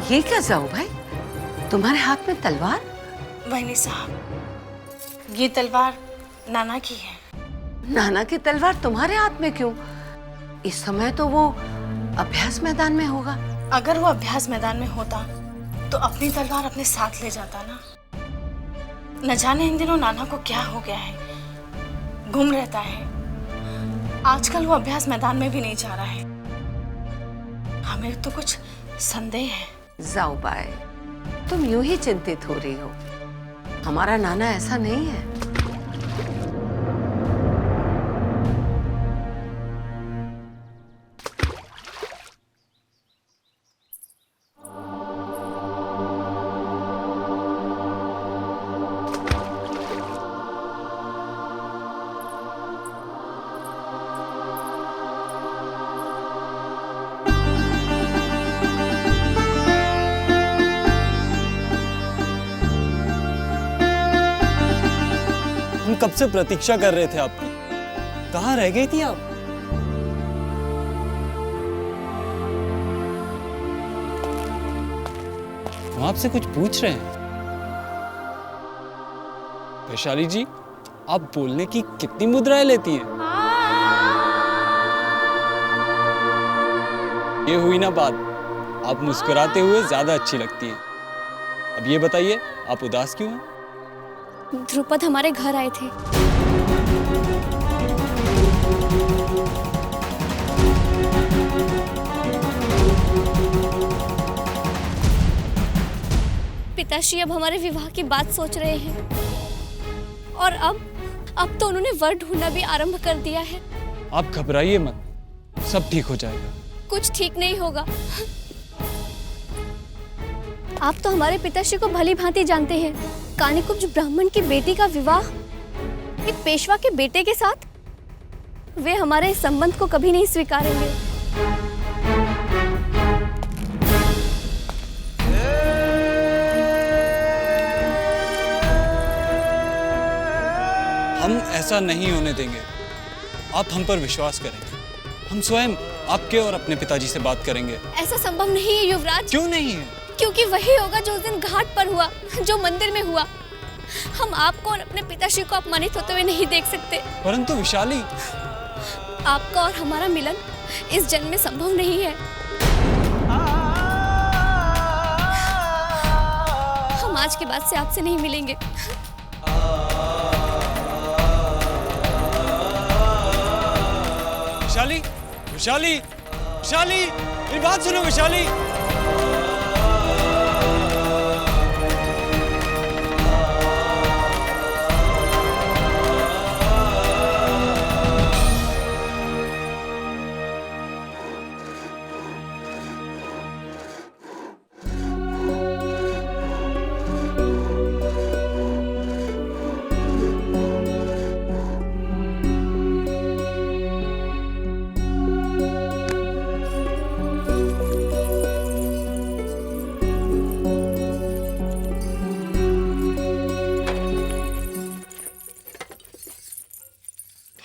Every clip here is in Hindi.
ये क्या जाओ भाई, तुम्हारे हाथ में तलवार? वहीनी साहब, ये तलवार नाना की है। नाना की तलवार तुम्हारे हाथ में क्यों? इस समय तो वो अभ्यास मैदान में होगा। अगर वो अभ्यास मैदान में होता तो अपनी तलवार अपने साथ ले जाता ना। न जाने इन दिनों नाना को क्या हो गया है, गुम रहता है। आजकल वो अभ्यास मैदान में भी नहीं जा रहा है। हमें तो कुछ संदेह है। जाओ बाई, तुम यूं ही चिंतित हो रही हो। हमारा नाना ऐसा नहीं है। हम कब से प्रतीक्षा कर रहे थे आपकी। कहाँ रह गई थी आप? हम आपसे कुछ पूछ रहे हैं। वैशाली जी, आप बोलने की कितनी मुद्राएं लेती हैं? ये हुई ना बात। आप मुस्कुराते हुए ज्यादा अच्छी लगती हैं। अब ये बताइए, आप उदास क्यों हैं? ध्रुपद हमारे घर आए थे। पिताश्री अब हमारे विवाह की बात सोच रहे हैं और अब तो उन्होंने वर ढूंढना भी आरंभ कर दिया है। आप घबराइए मत, सब ठीक हो जाएगा। कुछ ठीक नहीं होगा। आप तो हमारे पिताश्री को भली भांति जानते हैं। कानिकुब्ज ब्राह्मण की बेटी का विवाह एक पेशवा के बेटे के साथ, वे हमारे इस संबंध को कभी नहीं स्वीकारेंगे। हम ऐसा नहीं होने देंगे। आप हम पर विश्वास करें। हम स्वयं आपके और अपने पिताजी से बात करेंगे। ऐसा संभव नहीं है युवराज। क्यों नहीं है? क्योंकि वही होगा जो उस दिन घाट पर हुआ, जो मंदिर में हुआ। हम आपको और अपने पिताश्री को अपमानित होते हुए नहीं देख सकते। परंतु विशाली, आपका और हमारा मिलन इस जन्म में संभव नहीं है। हम आज के बाद से आपसे नहीं मिलेंगे। विशाली, विशाली, विशाली, मेरी बात सुनो विशाली।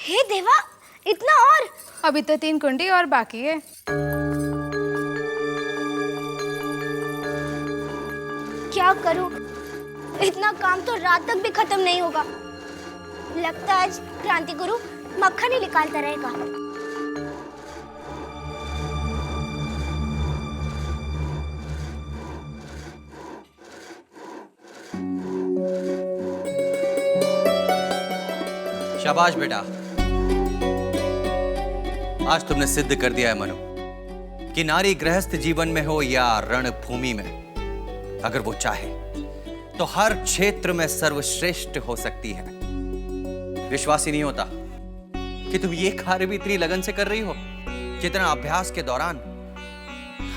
हे देवा, इतना और? अभी तो 3 कुंडी और बाकी है। क्या करूं? इतना काम तो रात तक भी खत्म नहीं होगा। लगता है आज क्रांति गुरु मक्खन ही निकालता रहेगा। शाबाश बेटा, आज तुमने सिद्ध कर दिया है मनु कि नारी गृहस्थ जीवन में हो या रणभूमि में, अगर वो चाहे तो हर क्षेत्र में सर्वश्रेष्ठ हो सकती है। विश्वास ही नहीं होता कि तुम ये कार्य भी इतनी लगन से कर रही हो जितना अभ्यास के दौरान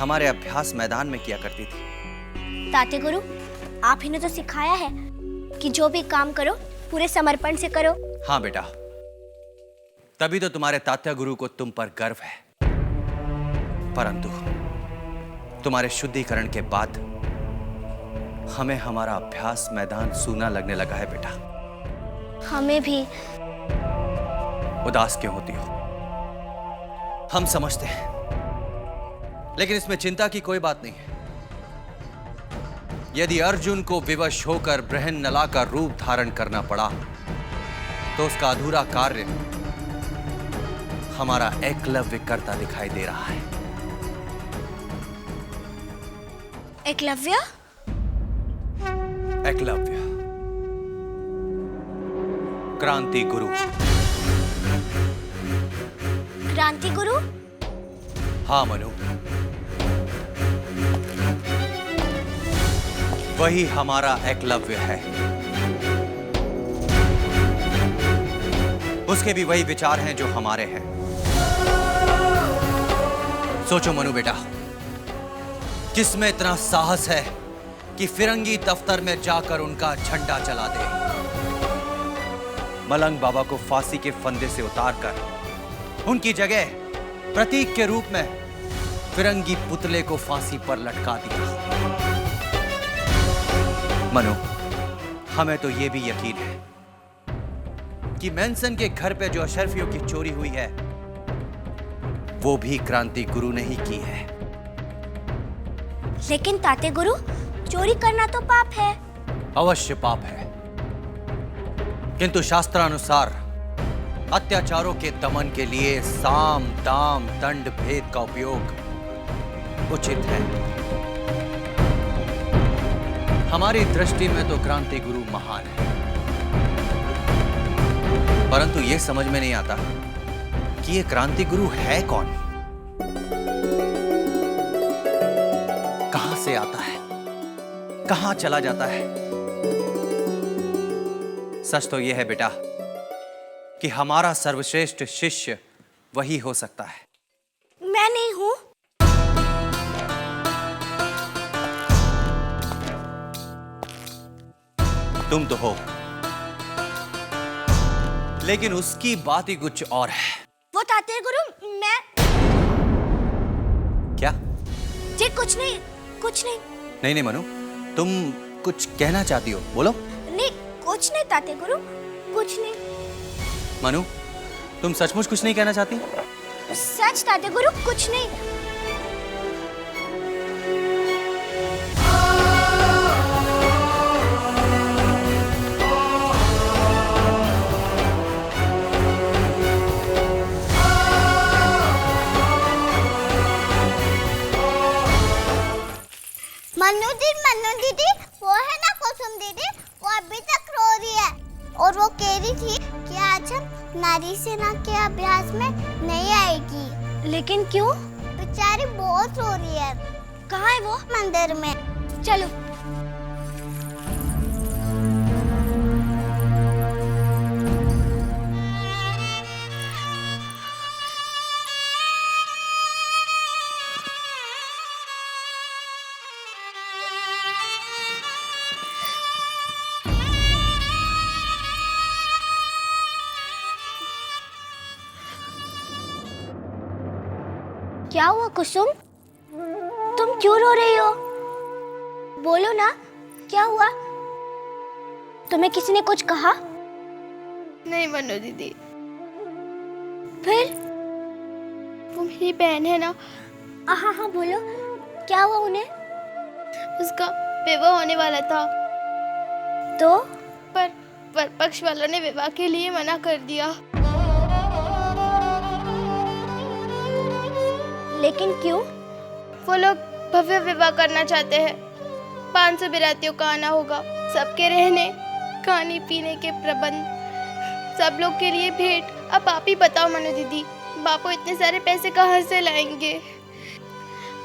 हमारे अभ्यास मैदान में किया करती थी। ताते गुरु, आप ही ने तो सिखाया है कि जो भी काम करो पूरे समर्पण से करो। हाँ बेटा, तभी तो तुम्हारे तात्या गुरु को तुम पर गर्व है। परंतु तुम्हारे शुद्धिकरण के बाद हमें हमारा अभ्यास मैदान सूना लगने लगा है बेटा। हमें भी। उदास क्यों होती हो? हम समझते हैं, लेकिन इसमें चिंता की कोई बात नहीं है। यदि अर्जुन को विवश होकर बृहन्नला का रूप धारण करना पड़ा तो उसका अधूरा कार्य हमारा एकलव्य करता दिखाई दे रहा है। एकलव्य? एकलव्य, क्रांति गुरु। क्रांति गुरु? हाँ मनु, वही हमारा एकलव्य है। उसके भी वही विचार हैं जो हमारे हैं। सोचो मनु बेटा, किसमें इतना साहस है कि फिरंगी दफ्तर में जाकर उनका झंडा जला दे, मलंग बाबा को फांसी के फंदे से उतारकर उनकी जगह प्रतीक के रूप में फिरंगी पुतले को फांसी पर लटका दिया। मनु, हमें तो यह भी यकीन है कि मैनसन के घर पे जो अशरफियों की चोरी हुई है वो भी क्रांति गुरु ने ही की है। लेकिन ताते गुरु, चोरी करना तो पाप है। अवश्य पाप है, किंतु शास्त्रानुसार अत्याचारों के दमन के लिए साम दाम दंड भेद का उपयोग उचित है। हमारी दृष्टि में तो क्रांति गुरु महान है, परंतु यह समझ में नहीं आता कि यह क्रांति गुरु है कौन, कहां से आता है, कहां चला जाता है। सच तो यह है बेटा कि हमारा सर्वश्रेष्ठ शिष्य वही हो सकता है। मैं नहीं हूं। तुम तो हो, लेकिन उसकी बात ही कुछ और है। वो ताते गुरु, मैं क्या? जी कुछ नहीं, कुछ नहीं। नहीं नहीं मनु, तुम कुछ कहना चाहती हो, बोलो। नहीं, कुछ नहीं ताते गुरु, कुछ नहीं। मनु, तुम सचमुच कुछ नहीं कहना चाहती? सच ताते गुरु, कुछ नहीं। मन्नू दीदी, वो है ना कुसुम दीदी, वो अभी तक रो रही है और वो कह रही थी कि आज हम नारी सेना के अभ्यास में नहीं आएगी। लेकिन क्यों? बेचारी बहुत रो रही है। कहाँ है वो? मंदिर में। चलो। क्या हुआ कुसुम? तुम क्यों रो रही हो? बोलो ना, क्या हुआ? तुम्हें किसी ने कुछ कहा? नहीं मन्नू दीदी, फिर? वो मेरी बहन है ना। हाँ हाँ बोलो, क्या हुआ उन्हें? उसका विवाह होने वाला था, तो? पर पक्ष वालों ने विवाह के लिए मना कर दिया। लेकिन क्यों? वो लोग भव्य विवाह करना चाहते हैं। 500 बिरातियों का आना होगा, सबके रहने खाने पीने के प्रबंध, सब लोग के लिए भेंट। अब आप ही बताओ मनु दीदी, बापू इतने सारे पैसे कहाँ से लाएंगे?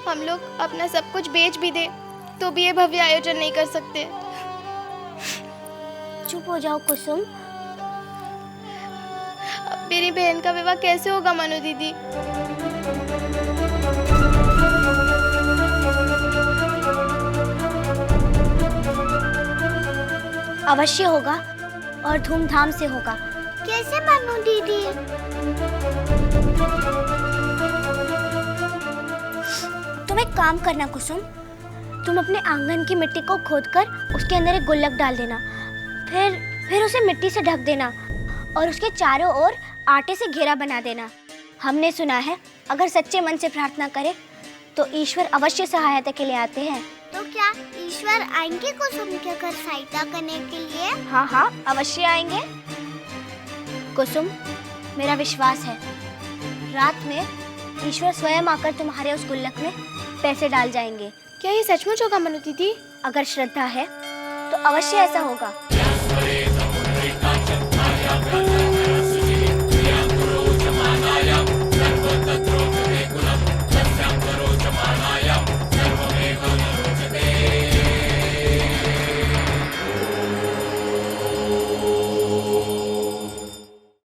हम लोग अपना सब कुछ बेच भी दे तो भी ये भव्य आयोजन नहीं कर सकते। चुप हो जाओ कुसुम। अब मेरी बहन का विवाह कैसे होगा मनु दीदी? अवश्य होगा और धूमधाम से होगा। कैसे मन्नू दीदी? तुम एक काम करना कुसुम, तुम अपने आंगन की मिट्टी को खोदकर उसके अंदर एक गुल्लक डाल देना, फिर उसे मिट्टी से ढक देना और उसके चारों ओर आटे से घेरा बना देना। हमने सुना है अगर सच्चे मन से प्रार्थना करे तो ईश्वर अवश्य सहायता के लिए आते हैं। तो क्या ईश्वर आएंगे कुसुम के घर सहायता करने के लिए? हाँ हाँ, अवश्य आएंगे। कुसुम, मेरा विश्वास है रात में ईश्वर स्वयं आकर तुम्हारे उस गुल्लक में पैसे डाल जाएंगे। क्या ये सचमुच होगा मनु दीदी? अगर श्रद्धा है तो अवश्य ऐसा होगा।